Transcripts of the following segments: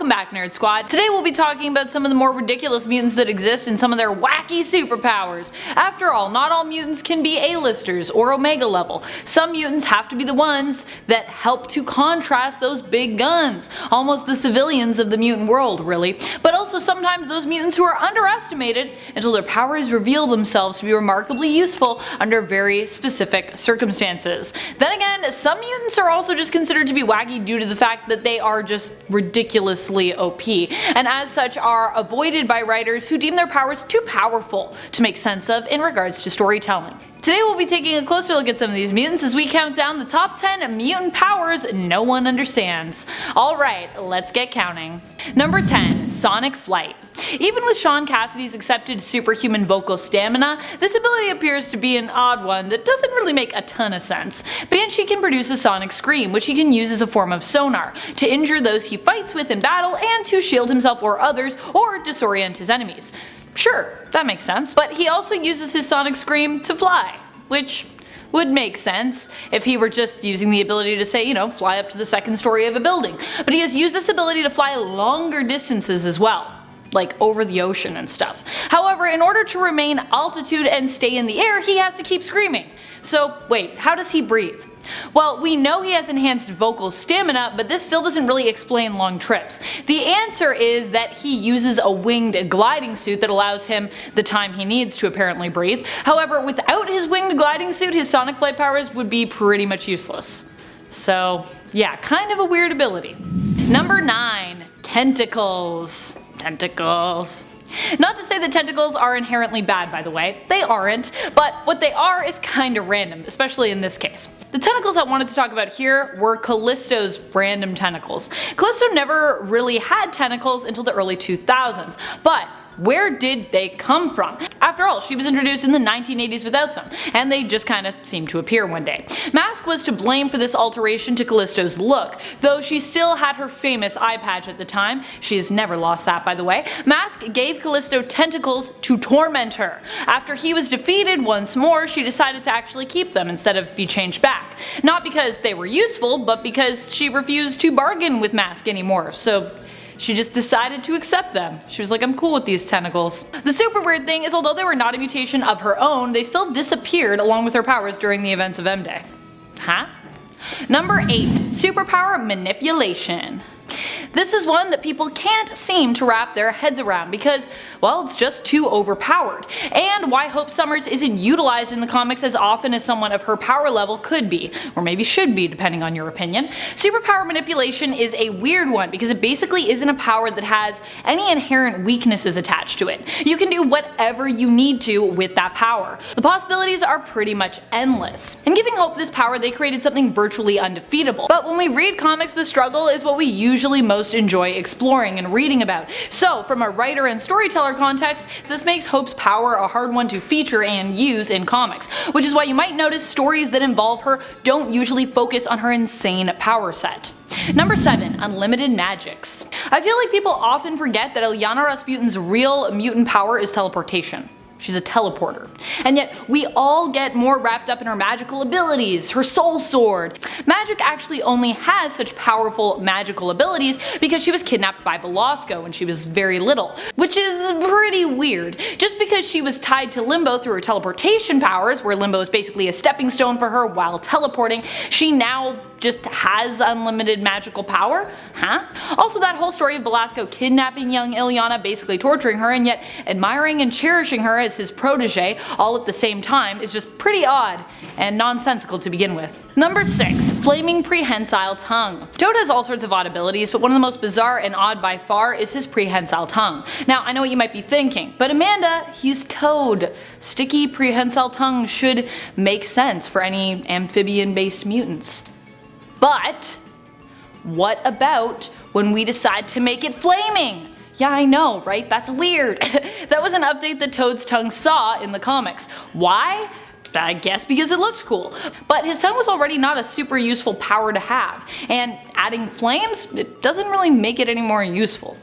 Welcome back, Nerd Squad. Today we'll be talking about some of the more ridiculous mutants that exist and some of their wacky superpowers. After all, not all mutants can be A-listers or Omega level. Some mutants have to be the ones that help to contrast those big guns. Almost the civilians of the mutant world, really. But also sometimes those mutants who are underestimated until their powers reveal themselves to be remarkably useful under very specific circumstances. Then again, some mutants are also just considered to be wacky due to the fact that they are just ridiculously OP, and as such are avoided by writers who deem their powers too powerful to make sense of in regards to storytelling. Today we'll be taking a closer look at some of these mutants as we count down the top 10 mutant powers no one understands. Alright, let's get counting. Number 10. Sonic Flight. Even with Sean Cassidy's accepted superhuman vocal stamina, this ability appears to be an odd one that doesn't really make a ton of sense. Banshee can produce a sonic scream, which he can use as a form of sonar, to injure those he fights with in battle and to shield himself or others, or disorient his enemies. Sure, that makes sense, but he also uses his sonic scream to fly, which would make sense if he were just using the ability to say, fly up to the second story of a building. But he has used this ability to fly longer distances as well, like over the ocean and stuff. However, in order to remain altitude and stay in the air, he has to keep screaming. So wait, how does he breathe? Well, we know he has enhanced vocal stamina, but this still doesn't really explain long trips. The answer is that he uses a winged gliding suit that allows him the time he needs to apparently breathe. However, without his winged gliding suit, his sonic flight powers would be pretty much useless. So yeah, kind of a weird ability. Number 9. Tentacles. Tentacles. Not to say that tentacles are inherently bad, by the way, they aren't, but what they are is kinda random, especially in this case. The tentacles I wanted to talk about here were Callisto's random tentacles. Callisto never really had tentacles until the early 2000s, but where did they come from? After all, she was introduced in the 1980s without them, and they just kinda seemed to appear one day. Mask was to blame for this alteration to Callisto's look, though she still had her famous eye patch at the time. She has never lost that, by the way. Mask gave Callisto tentacles to torment her. After he was defeated once more, she decided to actually keep them instead of be changed back. Not because they were useful, but because she refused to bargain with Mask anymore, so she just decided to accept them. She was like, I'm cool with these tentacles. The super weird thing is, although they were not a mutation of her own, they still disappeared along with her powers during the events of M-Day. Huh? Number 8. Superpower Manipulation. This is one that people can't seem to wrap their heads around because, well, it's just too overpowered, and why Hope Summers isn't utilized in the comics as often as someone of her power level could be, or maybe should be depending on your opinion. Superpower Manipulation is a weird one because it basically isn't a power that has any inherent weaknesses attached to it. You can do whatever you need to with that power. The possibilities are pretty much endless. In giving Hope this power, they created something virtually undefeatable, but when we read comics, the struggle is what we usually most enjoy exploring and reading about. So from a writer and storyteller context, this makes Hope's power a hard one to feature and use in comics, which is why you might notice stories that involve her don't usually focus on her insane power set. Number 7. Unlimited Magics. I feel like people often forget that Illyana Rasputin's real mutant power is teleportation. She's a teleporter. And yet we all get more wrapped up in her magical abilities, her soul sword. Magic actually only has such powerful magical abilities because she was kidnapped by Belasco when she was very little, which is pretty weird. Just because she was tied to Limbo through her teleportation powers, where Limbo is basically a stepping stone for her while teleporting, she now just has unlimited magical power? Huh? Also, that whole story of Belasco kidnapping young Illyana, basically torturing her, and yet admiring and cherishing her as his protege all at the same time is just pretty odd and nonsensical to begin with. Number 6. Flaming Prehensile Tongue. Toad has all sorts of odd abilities, but one of the most bizarre and odd by far is his prehensile tongue. Now, I know what you might be thinking, but Amanda, he's Toad. Sticky prehensile tongue should make sense for any amphibian-based mutants. But what about when we decide to make it flaming? Yeah, I know, right? That's weird. That was an update that Toad's tongue saw in the comics. Why? I guess because it looks cool. But his tongue was already not a super useful power to have, and adding flames, it doesn't really make it any more useful.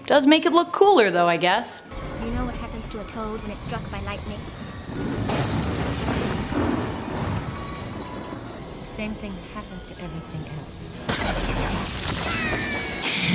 Does make it look cooler though, I guess. Do you know what happens to a toad when it's struck by lightning? The same thing happens to everything else.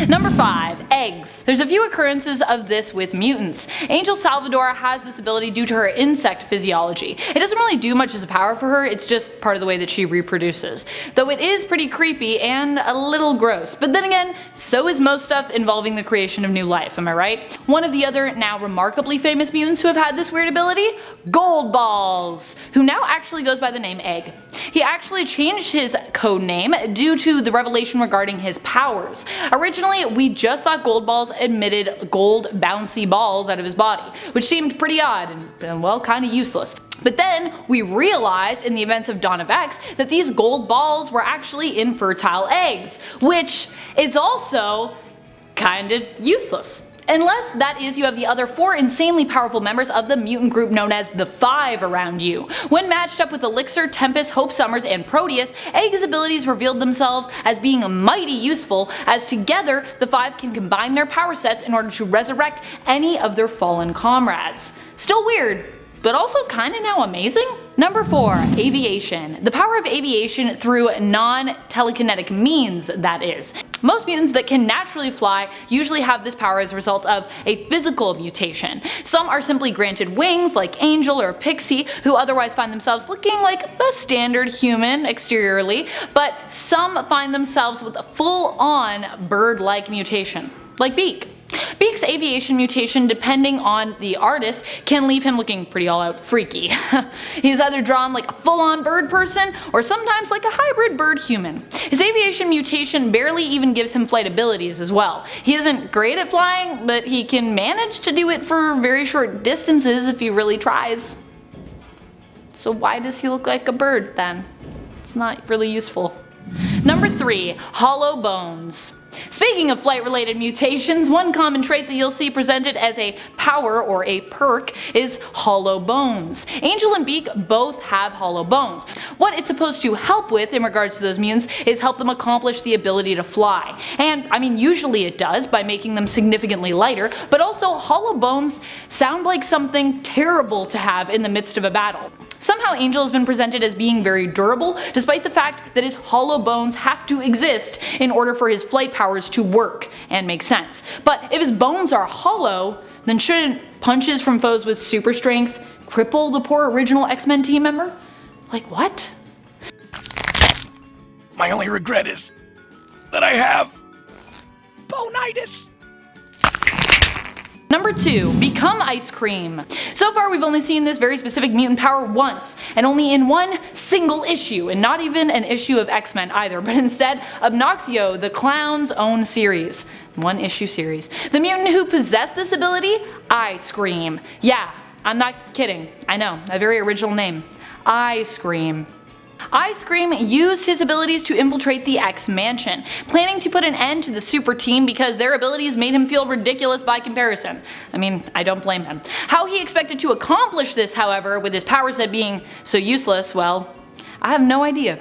Number 5. Eggs. There's a few occurrences of this with mutants. Angel Salvador has this ability due to her insect physiology. It doesn't really do much as a power for her, it's just part of the way that she reproduces. Though it is pretty creepy and a little gross. But then again, so is most stuff involving the creation of new life, am I right? One of the other now remarkably famous mutants who have had this weird ability? Gold Balls, who now actually goes by the name Egg. He actually changed his code name due to the revelation regarding his powers. Originally, we just thought Gold Balls emitted gold bouncy balls out of his body, which seemed pretty odd and well, kinda useless. But then we realized in the events of Dawn of X that these gold balls were actually infertile eggs, which is also kinda useless. Unless, that is, you have the other 4 insanely powerful members of the mutant group known as the Five around you. When matched up with Elixir, Tempest, Hope Summers, and Proteus, Egg's abilities revealed themselves as being mighty useful, as together the Five can combine their power sets in order to resurrect any of their fallen comrades. Still weird, but also kinda now amazing? Number 4. Aviation. The power of aviation through non-telekinetic means, that is. Most mutants that can naturally fly usually have this power as a result of a physical mutation. Some are simply granted wings, like Angel or Pixie, who otherwise find themselves looking like a standard human exteriorly, but some find themselves with a full-on bird-like mutation, like Beak. Beak's aviation mutation, depending on the artist, can leave him looking pretty all-out freaky. He's either drawn like a full-on bird person, or sometimes like a hybrid bird-human. His aviation mutation barely even gives him flight abilities as well. He isn't great at flying, but he can manage to do it for very short distances if he really tries. So why does he look like a bird then? It's not really useful. Number 3. Hollow bones. Speaking of flight-related mutations, one common trait that you'll see presented as a power or a perk is hollow bones. Angel and Beak both have hollow bones. What it's supposed to help with in regards to those mutants is help them accomplish the ability to fly. And I mean, usually it does by making them significantly lighter, but also hollow bones sound like something terrible to have in the midst of a battle. Somehow Angel has been presented as being very durable, despite the fact that his hollow bones have to exist in order for his flight powers to work and make sense. But if his bones are hollow, then shouldn't punches from foes with super strength cripple the poor original X-Men team member? Like what? My only regret is that I have bonitis. Number 2. Become ice cream. So far we've only seen this very specific mutant power once, and only in one single issue, and not even an issue of X-Men either, but instead Obnoxio, the Clown's own series. One issue series. The mutant who possessed this ability? Ice Cream. Yeah, I'm not kidding. I know, a very original name. Ice Cream. Ice Cream used his abilities to infiltrate the X-Mansion, planning to put an end to the super team because their abilities made him feel ridiculous by comparison. I mean, I don't blame him. How he expected to accomplish this, however, with his power set being so useless, well, I have no idea.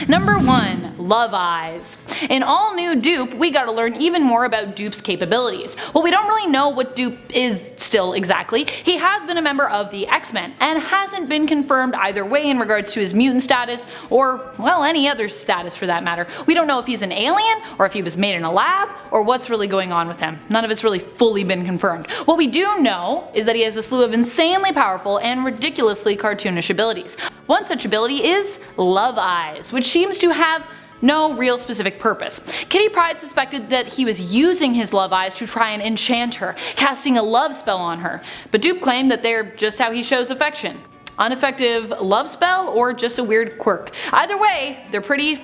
Number 1. Love Eyes. In all new Dupe, we gotta learn even more about Dupe's capabilities. Well, we don't really know what Dupe is still exactly. He has been a member of the X-Men, and hasn't been confirmed either way in regards to his mutant status, or, well, any other status for that matter. We don't know if he's an alien, or if he was made in a lab, or what's really going on with him. None of it's really fully been confirmed. What we do know is that he has a slew of insanely powerful and ridiculously cartoonish abilities. One such ability is Love Eyes, which seems to have no real specific purpose. Kitty Pryde suspected that he was using his love eyes to try and enchant her, casting a love spell on her, but Dupe claimed that they're just how he shows affection. Ineffective love spell or just a weird quirk. Either way, they're pretty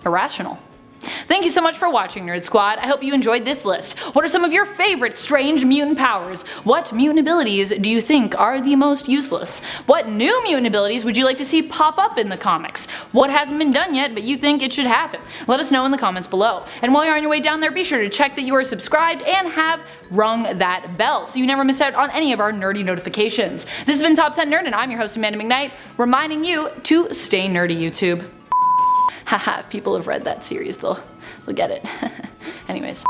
irrational. Thank you so much for watching, Nerd Squad. I hope you enjoyed this list. What are some of your favorite strange mutant powers? What mutant abilities do you think are the most useless? What new mutant abilities would you like to see pop up in the comics? What hasn't been done yet but you think it should happen? Let us know in the comments below. And while you're on your way down there, be sure to check that you are subscribed and have rung that bell so you never miss out on any of our nerdy notifications. This has been Top 10 Nerd, and I'm your host Amanda McKnight, reminding you to stay nerdy, YouTube. Haha, if people have read that series, they'll get it. Anyways.